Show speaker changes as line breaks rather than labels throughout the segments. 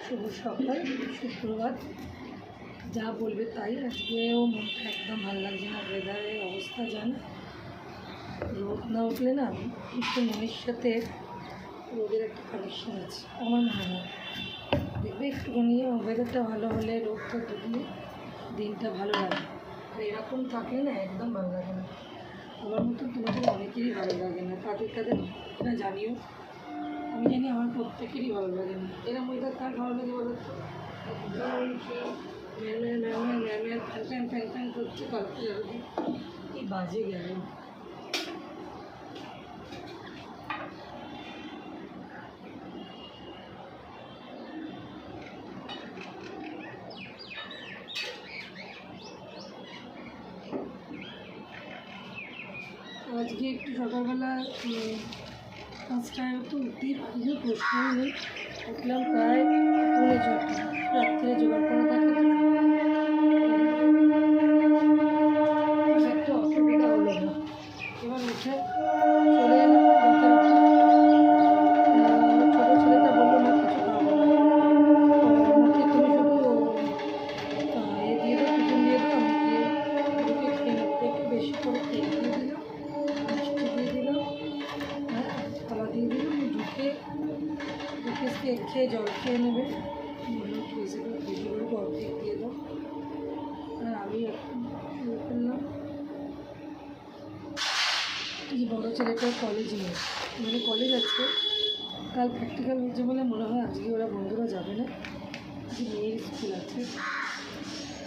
শুভ সকাল, সুপ্রভাত, যা বলবে তাই। আজকেও মনটা একদম ভালো লাগছে না, ওয়েদারের অবস্থা জান। রোদ না উঠলে না একটু মনের সাথে রোদের একটা কানেকশন আছে আমার মনে হয়। দেখবে একটুখানি ওয়েদারটা ভালো হলে রোদটা ঢুকলে দিনটা ভালো লাগে, আর এরকম থাকলে না একদম ভালো লাগে না। আমার মতো তোমাদের অনেকেরই ভালো লাগে না, কাদের না জানিও। আমি জানি আমার প্রত্যেকেরই ভালো লাগে না। এরকম ওয়েদার কার ভালো লাগে বলো তো? একদম ফ্যান ফ্যান করছে, কালকে যাবে কি বাজে গেল। আজকে একটু সকালবেলা 5টায় তো উঠতেই পুজো প্রশ্নই নেই। উঠলাম প্রায় 6:45, রাত্রে জোগাড় করা থাকে তো একটা অসুবিধা হলো না। এবার উঠে চলে এলাম যথারীতি। ছোটো ছেলেটা বললো না কিছু খাবো না, আমাকে তুমি শুধু দিয়ে দাও, টিফিন দিয়ে দাও, আমি গিয়ে ঢুকে খেয়ে নেবো। একটু বেশি করে তেল দিয়ে দিলাম, মিষ্টি দিয়ে দিলাম, খাওয়া দিয়ে দিলাম। ঢুকে খেয়ে জল খেয়ে নেবে, বললাম ফ্রিজে করে অর্ধেক দিয়ে দাও। আর আমি এখন করলাম এই বড়ো ছেলেটার কলেজ নেই, মানে কলেজ আছে, কাল প্র্যাকটিক্যাল হয়েছে বলে মনে হয় আজকে ওরা বন্ধুরা যাবে না, আজকে মেয়ের স্কুল আছে।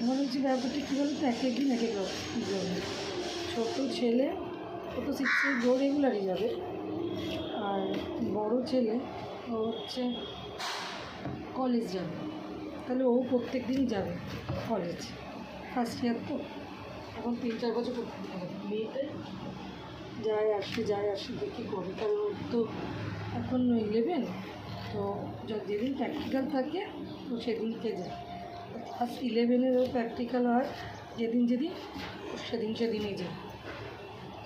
মনে হচ্ছে ব্যাপারটা কী বলো তো, এক একদিন এক এক রকম যাবে। ছোটো ছেলে ও তো 6 গো রেগুলারই যাবে, আর বড় ছেলে ও হচ্ছে কলেজ যাবে, তাহলে ও প্রত্যেক দিন যাবে কলেজ। ফার্স্ট ইয়ার তো, এখন 3-4 বছর করতে হবে। মেয়েটা যায় আসে দেখি কবে, কারণ ওর তো এখন 11, তো যেদিন প্র্যাকটিক্যাল থাকে তো সেদিনকে যায়। ফার্স্ট 11-এর ওর প্র্যাকটিক্যাল হয় যেদিন সেদিনই যায়।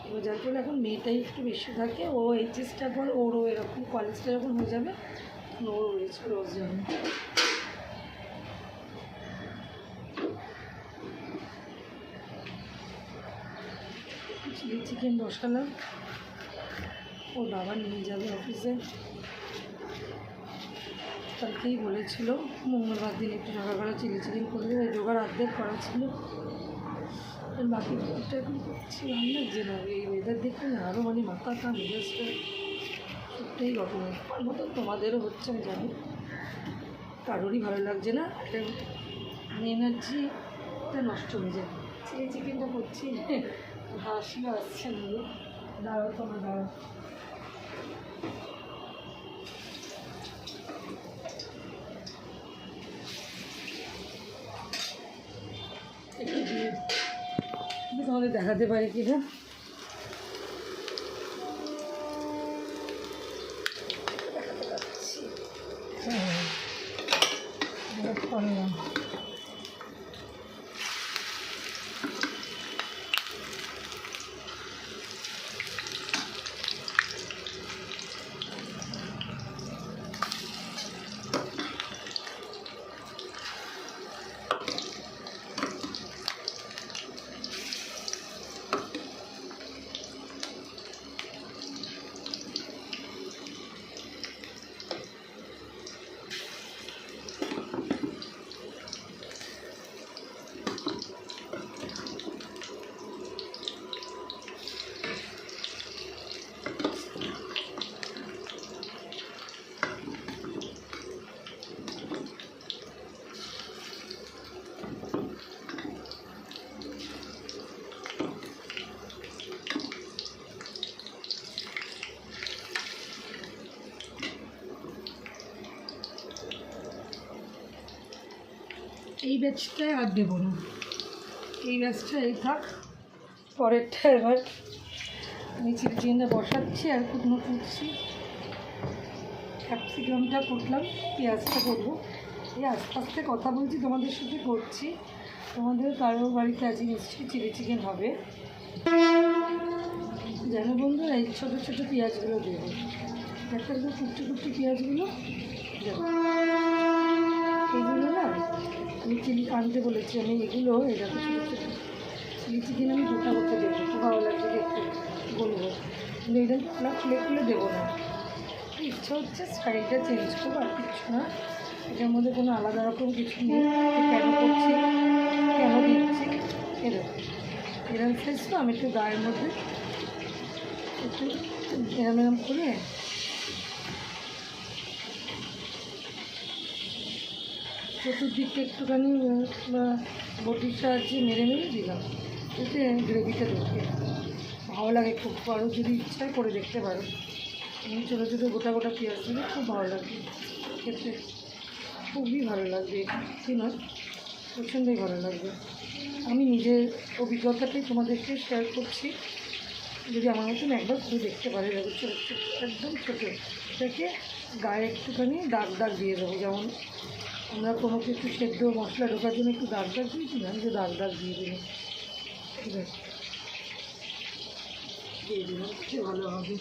এবার যার ফলে এখন মেয়েটাই একটু বেশি থাকে। ও এইচএসটার পর ওরও এরকম কলেজটা যখন হয়ে যাবে ওর রোজ যাবে। চিলি চিকেন বসালাম, ওর বাবা নিয়ে যাবে অফিসে। কালকেই বলেছিল মঙ্গলবার দিন একটু সকালবেলা চিলি চিকেন করে দেবে, জোগাড় অর্ধেক করা ছিল, বাকি দুপুরটা এখন করছি। ভালো লাগছে না এই ওয়েদার দেখতে না, আরও মানে মাথাটা মেজাজটা সবটাই রকমের। আমার মতো তোমাদেরও হচ্ছে আমি জানি, কারোরই ভালো লাগছে না, মানে এনার্জিটা নষ্ট হয়ে যায়। চিলি চিকেনটা করছি, হাসিও আসছে না। দাঁড়াও তোমার দাঁড়াও, একটু দিয়ে তোমাদের দেখাতে পারি কি না। করলাম এই ব্যাচটায় আর দেবো না, এই ব্যাচটা এই থাক, পরেরটা এবার আমি চিলি চিকেনটা বসাচ্ছি আর কুটনো কুটছি। ক্যাপসিকামটা কুটলাম, পেঁয়াজটা করবো। এই আস্তে আস্তে কথা বলছি তোমাদের সাথে করছি। তোমাদের কারোর বাড়িতে আজকে নিশ্চয়ই চিলি চিকেন হবে জানো বন্ধুরা। এই ছোটো ছোটো পেঁয়াজগুলো দেবো, একটা কুচি কুচি পেঁয়াজগুলো দেখো, এগুলো না আমি চিলি আনতে বলেছি, আমি এগুলো এরকম ছোটো ছোটো চিলি চিকেন আমি গোটা করতে দেবো, খুব ভালো লাগছে দেখতে বলবো, কিন্তু এটা না খুলে খুলে দেবো না। ইচ্ছা হচ্ছে স্টাইলটা চেঞ্জ করবো, আর কিছু না। এটার মধ্যে কোনো আলাদা রকম কিছু নেই, কেন করছি কেন দিচ্ছি, এরকম এরকম সাইজ তো আমি একটু গায়ের মধ্যে একটু এরম এরম করে চতুর্দিকটা একটুখানি বটির সাহায্যে মেরে মেরে দিলাম, এতে গ্রেভিটা ঢুকে ভালো লাগে খুব। আরও যদি ইচ্ছা করে দেখতে পারো, আমি ছোটো ছোটো গোটা গোটা পেঁয়াজ দিলে খুব ভালো লাগবে খেতে, খুবই ভালো লাগবে, কি না প্রচণ্ডই ভালো লাগবে। আমি নিজের অভিজ্ঞতাটাই তোমাদেরকে শেয়ার করছি, যদি আমার মতন একবার করে দেখতে পারে। দেখো ছোটো ছোটো একদম ছোটো থেকে গায়ে একটুখানি দাগ দাগ দিয়ে দেবো, যেমন আমরা কোনো কিছু সেদ্ধ মশলা ঢোকার জন্য একটু দাগ দাগ দিয়েছিলাম, যে দাগ দাগ দিয়ে দিলাম, ঠিক আছে দিয়ে দিলাম, খুব ভালো হবে।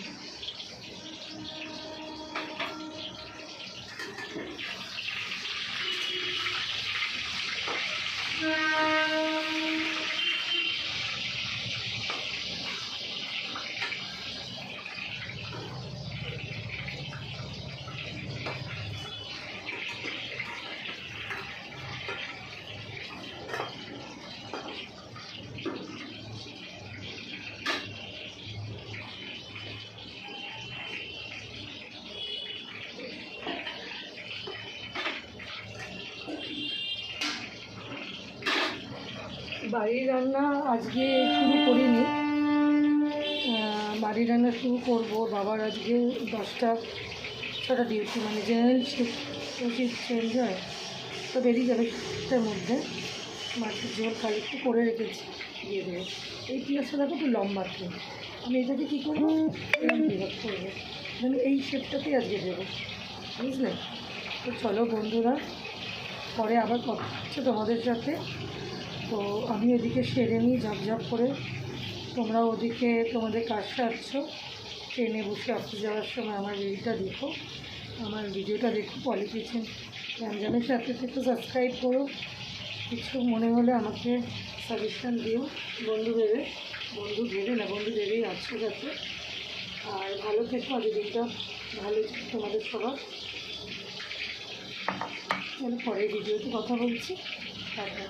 বাড়ির রান্না আজকে শুরু করিনি, বাড়ির রান্না শুরু করবো। বাবার আজকে 10টা 6টা ডিউটি, মানে জেনারেল শিফট চেঞ্জ হয়, তো বেরিয়ে যাবে শিফটের মধ্যে। মাছের ঝোল খালি একটু করে রেখেছি, দিয়ে দেবো। এই পেঁয়াজটা দেখো একটু লম্বা, আমি এটাকে কী করবো, এরকম বিভাগ করবো, আমি এই শেপটাতেই আজকে দেবো, বুঝলে? তো চলো বন্ধুরা, পরে আবার কথা হচ্ছে তোমাদের সাথে। তো আমি এদিকে সেরে নিই ঝপঝপ করে, তোমরা ওদিকে তোমাদের কাজ সারছ, ট্রেনে বসে অফিস যাওয়ার সময় আমার রিলটা দেখো, আমার ভিডিওটা দেখো, পলি কিচেন রমজানের সাথে থেকে সাবস্ক্রাইব করো। কিছু মনে হলে আমাকে সাজেশান দিও, বন্ধু ভেবে না, বন্ধু ভেবেই আছো যাতে। আর ভালো থেকো, আজ দিনটা ভালো তোমাদের সবার। পরের ভিডিওতে কথা বলছি, টাটা।